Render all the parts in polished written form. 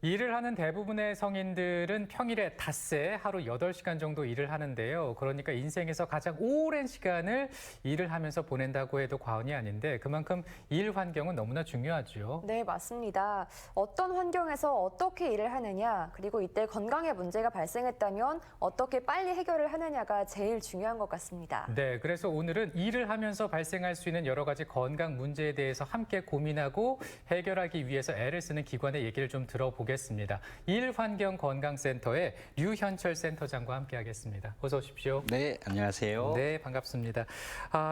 일을 하는 대부분의 성인들은 평일에 닷새 하루 8시간 정도 일을 하는데요. 그러니까 인생에서 가장 오랜 시간을 일을 하면서 보낸다고 해도 과언이 아닌데 그만큼 일 환경은 너무나 중요하죠. 네, 맞습니다. 어떤 환경에서 어떻게 일을 하느냐, 그리고 이때 건강에 문제가 발생했다면 어떻게 빨리 해결을 하느냐가 제일 중요한 것 같습니다. 네, 그래서 오늘은 일을 하면서 발생할 수 있는 여러 가지 건강 문제에 대해서 함께 고민하고 해결하기 위해서 애를 쓰는 기관의 얘기를 좀 들어보겠습니다. 일환경건강센터의 류현철 센터장과 함께하겠습니다. 어서 오십시오. 네, 안녕하세요. 네, 반갑습니다.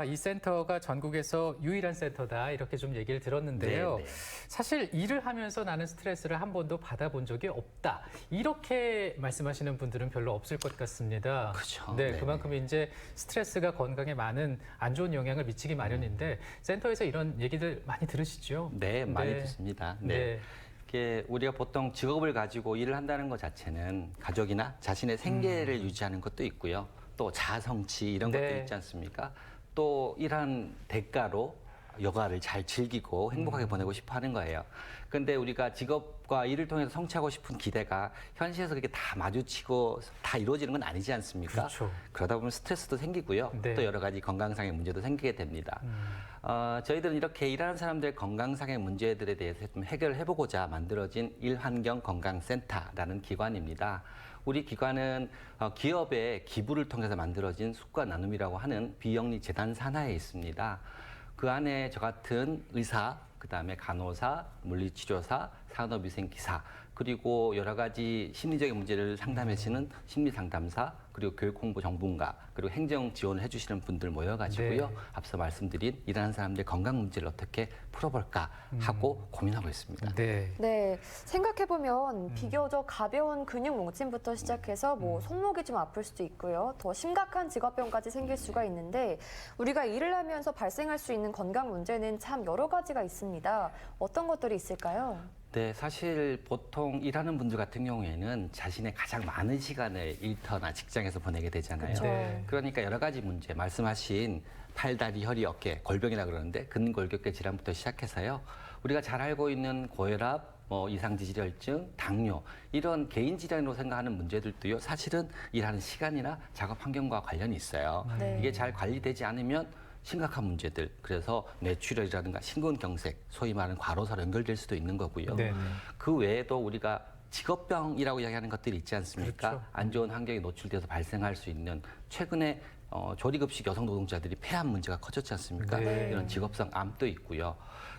이 센터가 전국에서 유일한 센터다 이렇게 좀 얘기를 들었는데요. 네, 네. 사실 일을 하면서 나는 스트레스를 한 번도 받아본 적이 없다. 이렇게 말씀하시는 분들은 별로 없을 것 같습니다. 그렇죠. 네, 네, 그만큼 이제 스트레스가 건강에 많은 안 좋은 영향을 미치기 마련인데 센터에서 이런 얘기들 많이 들으시죠? 네, 많이 듣습니다. 네. 이게 우리가 보통 직업을 가지고 일을 한다는 것 자체는 가족이나 자신의 생계를 유지하는 것도 있고요. 또 자아성취 이런 것도 네. 있지 않습니까? 또 일한 대가로 여가를 잘 즐기고 행복하게 보내고 싶어 하는 거예요. 그런데 우리가 직업과 일을 통해서 성취하고 싶은 기대가 현실에서 그렇게 다 마주치고 다 이루어지는 건 아니지 않습니까? 그렇죠. 그러다 보면 스트레스도 생기고요. 네. 또 여러 가지 건강상의 문제도 생기게 됩니다. 저희들은 이렇게 일하는 사람들의 건강상의 문제들에 대해서 좀 해결해보고자 만들어진 일환경건강센터라는 기관입니다. 우리 기관은 기업의 기부를 통해서 만들어진 숲과 나눔이라고 하는 비영리 재단 산하에 있습니다. 그 안에 저 같은 의사, 그다음에 간호사, 물리치료사, 산업위생기사, 그리고 여러 가지 심리적인 문제를 상담해주시는 심리상담사, 그리고 교육홍보 전문가, 그리고 행정 지원을 해주시는 분들 모여가지고요. 네. 앞서 말씀드린 일하는 사람들의 건강 문제를 어떻게 풀어볼까 하고 고민하고 있습니다. 네. 네, 생각해보면 비교적 가벼운 근육 뭉침부터 시작해서 뭐 손목이 좀 아플 수도 있고요. 더 심각한 직업병까지 생길 수가 있는데 우리가 일을 하면서 발생할 수 있는 건강 문제는 참 여러 가지가 있습니다. 어떤 것들이 있을까요? 네, 사실 보통 일하는 분들 같은 경우에는 자신의 가장 많은 시간을 일터나 직장에서 보내게 되잖아요. 그쵸. 네. 그러니까 여러 가지 문제, 말씀하신 팔, 다리, 허리, 어깨, 골병이라 그러는데 근골격계 질환부터 시작해서요. 우리가 잘 알고 있는 고혈압, 이상지질혈증, 당뇨 이런 개인 질환으로 생각하는 문제들도요. 사실은 일하는 시간이나 작업 환경과 관련이 있어요. 네. 이게 잘 관리되지 않으면 심각한 문제들, 그래서 뇌출혈이라든가 심근경색, 소위 말하는 과로사로 연결될 수도 있는 거고요. 네. 그 외에도 우리가 직업병이라고 이야기하는 것들이 있지 않습니까? 그렇죠. 안 좋은 환경에 노출돼서 발생할 수 있는 최근에 조리급식 여성 노동자들이 폐암 문제가 커졌지 않습니까? 네. 이런 직업성 암도 있고요.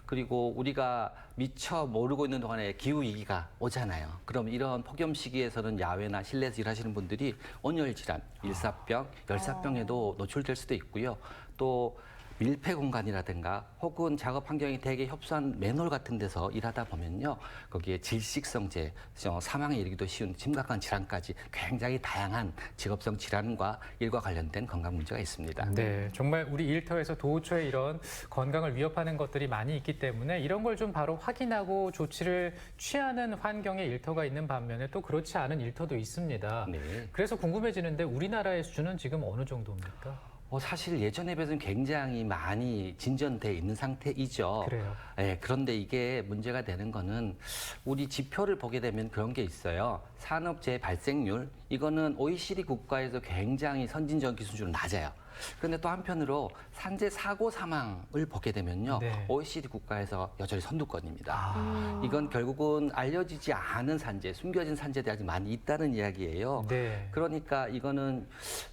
그리고 우리가 미처 모르고 있는 동안에 기후위기가 오잖아요. 그럼 이런 폭염 시기에서는 야외나 실내에서 일하시는 분들이 온열질환, 일사병, 열사병에도 노출될 수도 있고요. 또 밀폐 공간이라든가 혹은 작업 환경이 되게 협소한 맨홀 같은 데서 일하다 보면요. 거기에 질식성제, 사망에 이르기도 쉬운 심각한 질환까지 굉장히 다양한 직업성 질환과 일과 관련된 건강 문제가 있습니다. 네, 정말 우리 일터에서 도처에 이런 건강을 위협하는 것들이 많이 있기 때문에 이런 걸 좀 바로 확인하고 조치를 취하는 환경의 일터가 있는 반면에 또 그렇지 않은 일터도 있습니다. 네. 그래서 궁금해지는데 우리나라의 수준은 지금 어느 정도입니까? 사실 예전에 비해서는 굉장히 많이 진전돼 있는 상태이죠. 그래요. 네, 그런데 이게 문제가 되는 거는 우리 지표를 보게 되면 그런 게 있어요. 산업재해 발생률, 이거는 OECD 국가에서 굉장히 선진적 수준으로 낮아요. 그런데 또 한편으로 산재 사고 사망을 보게 되면요. 네. OECD 국가에서 여전히 선두권입니다. 이건 결국은 알려지지 않은 산재, 숨겨진 산재들이 아직 많이 있다는 이야기예요. 네. 그러니까 이거는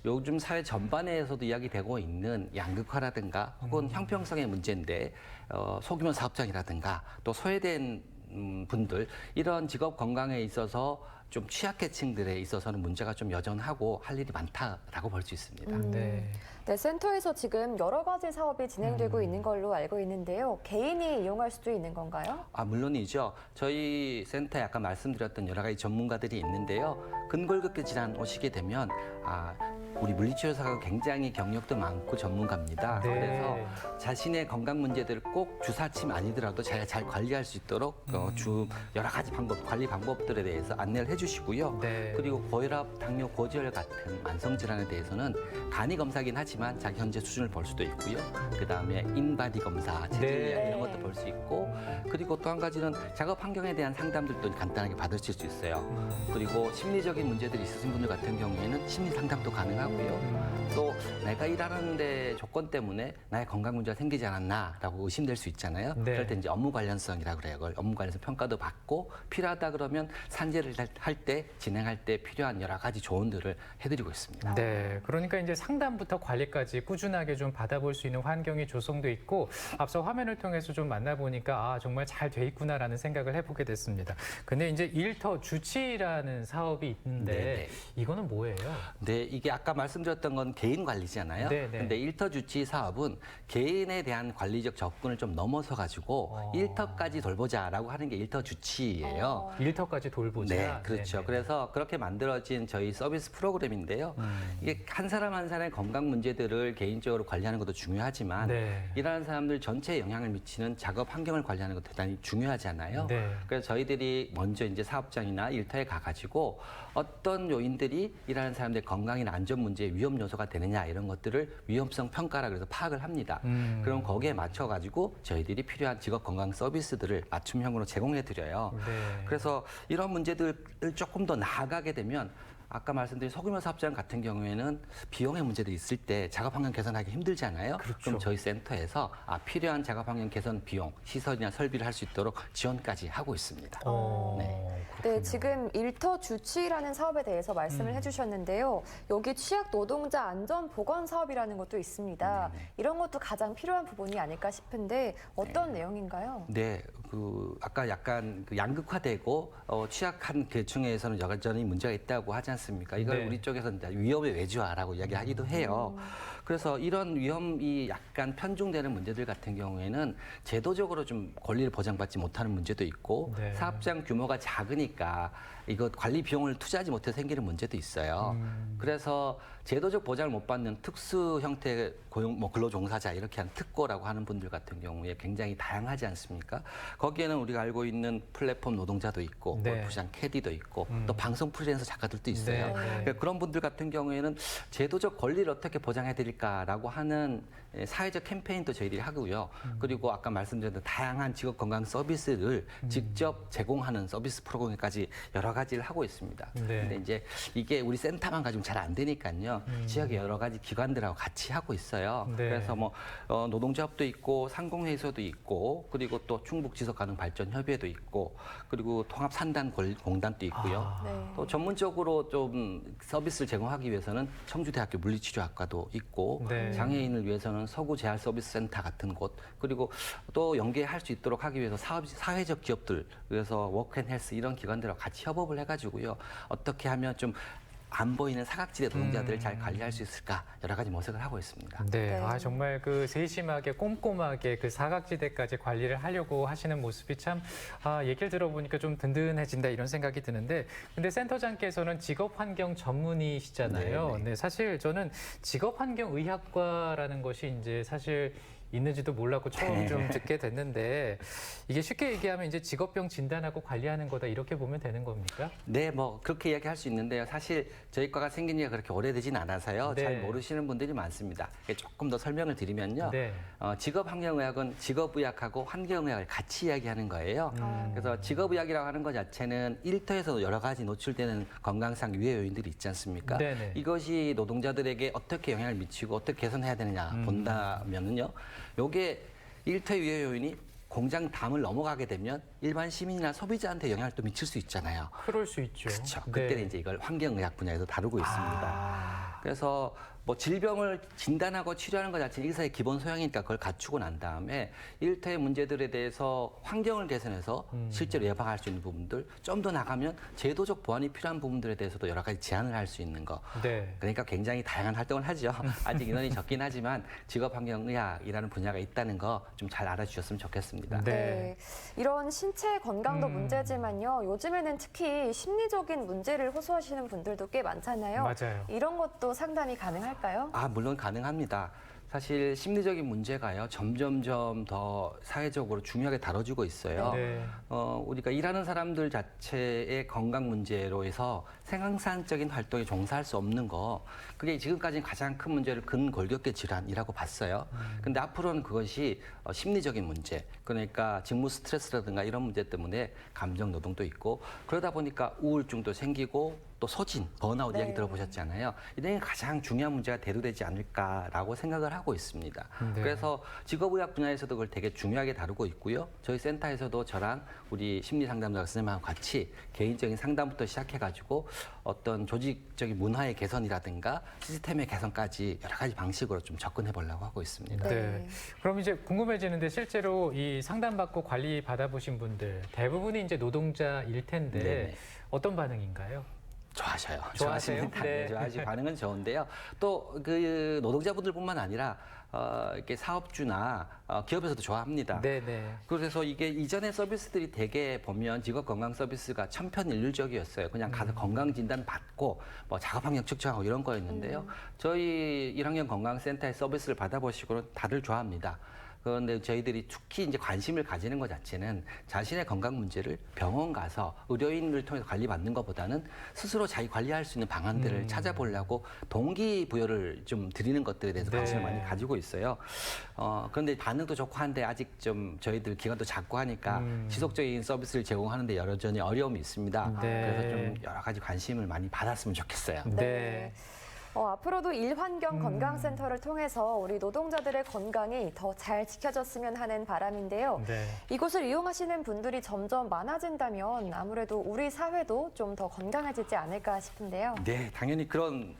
요즘 사회 전반에서도 이야기되고 있는 양극화라든가 혹은 형평성의 문제인데 소규모 사업장이라든가 또 소외된 분들 이런 직업 건강에 있어서 좀 취약계층들에 있어서는 문제가 좀 여전하고 할 일이 많다라고 볼 수 있습니다. 네. 네, 센터에서 지금 여러 가지 사업이 진행되고 있는 걸로 알고 있는데요. 개인이 이용할 수도 있는 건가요? 물론이죠. 저희 센터에 아까 말씀드렸던 여러 가지 전문가들이 있는데요. 근골격계 질환 오시게 되면 우리 물리치료사가 굉장히 경력도 많고 전문가입니다. 네. 그래서 자신의 건강 문제들을 꼭 주사침 아니더라도 잘 관리할 수 있도록 여러 가지 관리 방법들에 대해서 안내를 해주시고요. 네. 그리고 고혈압, 당뇨, 고지혈 같은 만성 질환에 대해서는 간이 검사긴 하지만 자기 현재 수준을 볼 수도 있고요. 그 다음에 인바디 검사, 체질량 네. 이런 것도 볼 수 있고, 그리고 또 한 가지는 작업 환경에 대한 상담들도 간단하게 받으실 수 있어요. 그리고 심리적인 문제들이 있으신 분들 같은 경우에는 심리 상담도 가능하고요. 또 내가 일하는데 조건 때문에 나의 건강 문제가 생기지 않았나라고 의심될 수 있잖아요. 네. 그럴 때 이제 업무 관련성이라고 그래요. 그걸 업무 관련성 평가도 받고 필요하다 그러면 산재를 할 때 진행할 때 필요한 여러 가지 조언들을 해드리고 있습니다. 네, 그러니까 이제 상담부터 관리까지 꾸준하게 좀 받아볼 수 있는 환경이 조성돼 있고 앞서 화면을 통해서 좀 만나보니까 아 정말 잘 돼 있구나라는 생각을 해보게 됐습니다. 근데 이제 일터 주치라는 사업이 있는데 네네. 이거는 뭐예요? 네, 이게 아까 말씀드렸던 건 개인 관리잖아요. 네네. 근데 일터 주치 사업은 개인에 대한 관리적 접근을 좀 넘어서 가지고 일터까지 돌보자라고 하는 게 일터 주치예요. 일터까지 돌보자. 네, 그렇죠. 네네. 그래서 그렇게 만들어진 저희 서비스 프로그램인데요. 이게 한 사람 한 사람의 건강 문제들을 개인적으로 관리하는 것도 중요하지만 네. 일하는 사람들 전체에 영향을 미치는 작업 환경을 관리하는 것도 대단히 중요하잖아요. 네. 그래서 저희들이 먼저 이제 사업장이나 일터에 가가지고 어떤 요인들이 일하는 사람들의 건강이나 안전 문제의 위험 요소가 되느냐 이런 것들을 위험성 평가라 그래서 파악을 합니다. 그럼 거기에 맞춰가지고 저희들이 필요한 직업 건강 서비스들을 맞춤형으로 제공해 드려요. 네. 그래서 이런 문제들을 조금 더 나아가게 되면 아까 말씀드린 소규모 사업장 같은 경우에는 비용의 문제들이 있을 때 작업 환경 개선하기 힘들잖아요. 그렇죠. 그럼 저희 센터에서 필요한 작업 환경 개선 비용, 시설이나 설비를 할 수 있도록 지원까지 하고 있습니다. 네. 네, 지금 일터 주치라는 사업에 대해서 말씀을 해주셨는데요. 여기 취약 노동자 안전 보건 사업이라는 것도 있습니다. 이런 것도 가장 필요한 부분이 아닐까 싶은데 어떤 내용인가요? 네, 아까 약간 양극화되고 취약한 계층에서는 여전히 문제가 있다고 하지 않습니까? 이걸 네. 우리 쪽에서는 이제 위험의 외주화라고 이야기하기도 해요. 그래서 이런 위험이 약간 편중되는 문제들 같은 경우에는 제도적으로 좀 권리를 보장받지 못하는 문제도 있고 네. 사업장 규모가 작으니까 이거 관리 비용을 투자하지 못해서 생기는 문제도 있어요. 그래서 제도적 보장을 못 받는 특수 형태의 고용, 근로 종사자 이렇게 한 특고라고 하는 분들 같은 경우에 굉장히 다양하지 않습니까? 거기에는 우리가 알고 있는 플랫폼 노동자도 있고 네. 골프장 캐디도 있고 또 방송 프리랜서 작가들도 있어요. 네. 그러니까 그런 분들 같은 경우에는 제도적 권리를 어떻게 보장해 드릴까라고 하는 사회적 캠페인도 저희들이 하고요. 그리고 아까 말씀드린 다양한 직업 건강 서비스를 직접 제공하는 서비스 프로그램까지 여러 가지를 하고 있습니다. 네. 근데 이제 이게 우리 센터만 가지고 잘 안 되니까요. 지역의 여러 가지 기관들하고 같이 하고 있어요. 네. 그래서 뭐 노동조합도 있고 상공회의소도 있고 그리고 또 충북 지속가능발전협의회도 있고 그리고 통합산단공단도 있고요. 네. 또 전문적으로 좀 서비스를 제공하기 위해서는 청주대학교 물리치료학과도 있고 네. 장애인을 위해서는 서구재활서비스센터 같은 곳 그리고 또 연계할 수 있도록 하기 위해서 사회적 기업들 그래서 워크앤헬스 이런 기관들하고 같이 협업을 해가지고요. 어떻게 하면 좀 안 보이는 사각지대 노동자들을 잘 관리할 수 있을까 여러 가지 모색을 하고 있습니다. 네, 네. 아 정말 그 세심하게 꼼꼼하게 그 사각지대까지 관리를 하려고 하시는 모습이 참 얘기를 들어보니까 좀 든든해진다 이런 생각이 드는데, 근데 센터장께서는 직업환경 전문의시잖아요. 네, 네. 네, 사실 저는 직업환경의학과라는 것이 이제 사실 있는지도 몰랐고 처음 좀 듣게 됐는데 이게 쉽게 얘기하면 이제 직업병 진단하고 관리하는 거다 이렇게 보면 되는 겁니까? 네, 뭐 그렇게 이야기할 수 있는데요. 사실 저희 과가 생긴 지가 그렇게 오래되진 않아서요. 네. 잘 모르시는 분들이 많습니다. 조금 더 설명을 드리면요. 네. 직업환경의학은 직업의학하고 환경의학을 같이 이야기하는 거예요. 그래서 직업의학이라고 하는 것 자체는 일터에서도 여러 가지 노출되는 건강상 유해 요인들이 있지 않습니까? 네네. 이것이 노동자들에게 어떻게 영향을 미치고 어떻게 개선해야 되느냐 본다면은요. 요게 일터의 유해 요인이 공장 담을 넘어가게 되면 일반 시민이나 소비자한테 영향을 또 미칠 수 있잖아요. 그럴 수 있죠. 그렇죠. 네. 그때는 이제 이걸 환경의학 분야에서 다루고 있습니다. 그래서 뭐 질병을 진단하고 치료하는 것 자체는 의사의 기본 소양이니까 그걸 갖추고 난 다음에 일터의 문제들에 대해서 환경을 개선해서 실제로 예방할 수 있는 부분들, 좀 더 나가면 제도적 보완이 필요한 부분들에 대해서도 여러 가지 제안을 할 수 있는 거. 네. 그러니까 굉장히 다양한 활동을 하죠. 아직 인원이 적긴 하지만 직업환경의학이라는 분야가 있다는 거 좀 잘 알아주셨으면 좋겠습니다. 네. 네. 이런 신체 건강도 문제지만요. 요즘에는 특히 심리적인 문제를 호소하시는 분들도 꽤 많잖아요. 맞아요. 이런 것도 상담이 가능할까요? 물론 가능합니다. 사실 심리적인 문제가요, 점점점 더 사회적으로 중요하게 다뤄지고 있어요. 네. 우리가 일하는 사람들 자체의 건강 문제로 해서 생산적인 활동에 종사할 수 없는 거, 그게 지금까지는 가장 큰 문제를 근골격계 질환이라고 봤어요. 근데 앞으로는 그것이 심리적인 문제, 그러니까 직무 스트레스라든가 이런 문제 때문에 감정 노동도 있고, 그러다 보니까 우울증도 생기고 또 소진, 번아웃 네. 이야기 들어보셨잖아요. 이런 게 가장 중요한 문제가 대두되지 않을까라고 생각을 하고 있습니다. 네. 그래서 직업의학 분야에서도 그걸 되게 중요하게 다루고 있고요. 저희 센터에서도 저랑 우리 심리상담자 선생님하고 같이 개인적인 상담부터 시작해가지고 어떤 조직적인 문화의 개선이라든가 시스템의 개선까지 여러 가지 방식으로 좀 접근해 보려고 하고 있습니다. 네. 그럼 이제 궁금해지는데 실제로 이 상담받고 관리 받아보신 분들 대부분이 이제 노동자일 텐데 네네. 어떤 반응인가요? 좋아하셔요. 좋아하세요? 네. 좋아하시고 반응은 좋은데요. 또 그 노동자분들뿐만 아니라 이렇게 사업주나 기업에서도 좋아합니다. 네네. 그래서 이게 이전의 서비스들이 대개 보면 직업 건강 서비스가 천편일률적이었어요. 그냥 가서 건강 진단 받고 뭐 작업 환경 측정하고 이런 거였는데요. 저희 1학년 건강센터의 서비스를 받아보시고는 다들 좋아합니다. 그런데 저희들이 특히 이제 관심을 가지는 것 자체는 자신의 건강 문제를 병원 가서 의료인을 통해서 관리받는 것보다는 스스로 자기 관리할 수 있는 방안들을 찾아보려고 동기부여를 좀 드리는 것들에 대해서 네. 관심을 많이 가지고 있어요. 그런데 반응도 좋고 한데 아직 좀 저희들 기관도 작고 하니까 지속적인 서비스를 제공하는데 여전히 어려움이 있습니다. 네. 그래서 좀 여러 가지 관심을 많이 받았으면 좋겠어요. 네. 앞으로도 일환경 건강센터를 통해서 우리 노동자들의 건강이 더 잘 지켜졌으면 하는 바람인데요. 네. 이곳을 이용하시는 분들이 점점 많아진다면 아무래도 우리 사회도 좀 더 건강해지지 않을까 싶은데요. 네, 당연히 그런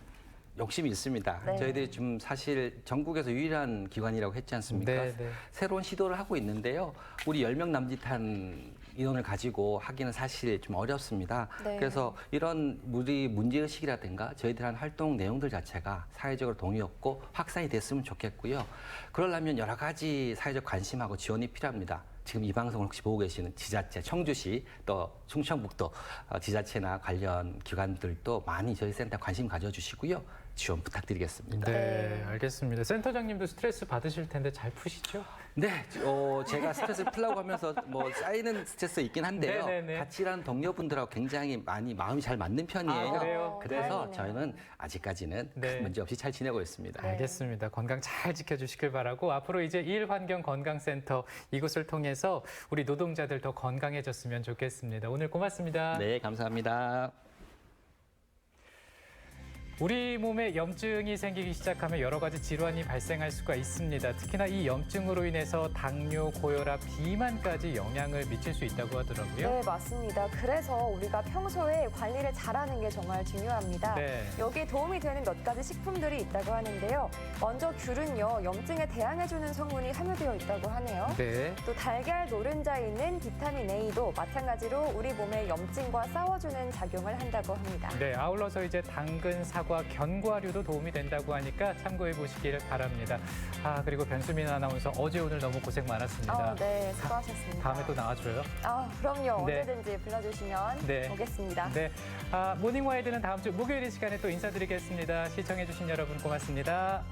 욕심이 있습니다. 네. 저희들이 좀 사실 전국에서 유일한 기관이라고 했지 않습니까? 네, 네. 새로운 시도를 하고 있는데요. 우리 10명 남짓한 인원을 가지고 하기는 사실 좀 어렵습니다. 네. 그래서 이런 우리 문제의식이라든가 저희들 한 활동 내용들 자체가 사회적으로 동의 없고 확산이 됐으면 좋겠고요. 그러려면 여러 가지 사회적 관심하고 지원이 필요합니다. 지금 이 방송을 혹시 보고 계시는 지자체, 청주시 또 충청북도 지자체나 관련 기관들도 많이 저희 센터 관심 가져주시고요. 지원 부탁드리겠습니다. 네, 알겠습니다. 센터장님도 스트레스 받으실 텐데 잘 푸시죠? 네, 제가 스트레스를 풀려고 하면서 뭐 쌓이는 스트레스 있긴 한데요. 네네네. 같이 일하는 동료분들하고 굉장히 많이 마음이 잘 맞는 편이에요. 아, 그래요? 그래서 다행이네요. 저희는 아직까지는 네. 큰 문제 없이 잘 지내고 있습니다. 알겠습니다. 건강 잘 지켜주시길 바라고 앞으로 이제 일환경건강센터 이곳을 통해서 우리 노동자들 더 건강해졌으면 좋겠습니다. 오늘 고맙습니다. 네, 감사합니다. 우리 몸에 염증이 생기기 시작하면 여러 가지 질환이 발생할 수가 있습니다. 특히나 이 염증으로 인해서 당뇨, 고혈압, 비만까지 영향을 미칠 수 있다고 하더라고요. 네, 맞습니다. 그래서 우리가 평소에 관리를 잘하는 게 정말 중요합니다. 네. 여기에 도움이 되는 몇 가지 식품들이 있다고 하는데요. 먼저 귤은요, 염증에 대항해주는 성분이 함유되어 있다고 하네요. 네. 또 달걀 노른자에 있는 비타민 A도 마찬가지로 우리 몸의 염증과 싸워주는 작용을 한다고 합니다. 네, 아울러서 이제 당근, 사과, 견과류도 도움이 된다고 하니까 참고해 보시길 바랍니다. 그리고 변수민 아나운서 어제 오늘 너무 고생 많았습니다. 네, 수고하셨습니다. 다음에 또 나와줘요. 그럼요. 네. 언제든지 불러주시면 네. 오겠습니다. 네, 모닝와이드는 다음 주 목요일 이 시간에 또 인사드리겠습니다. 시청해주신 여러분 고맙습니다.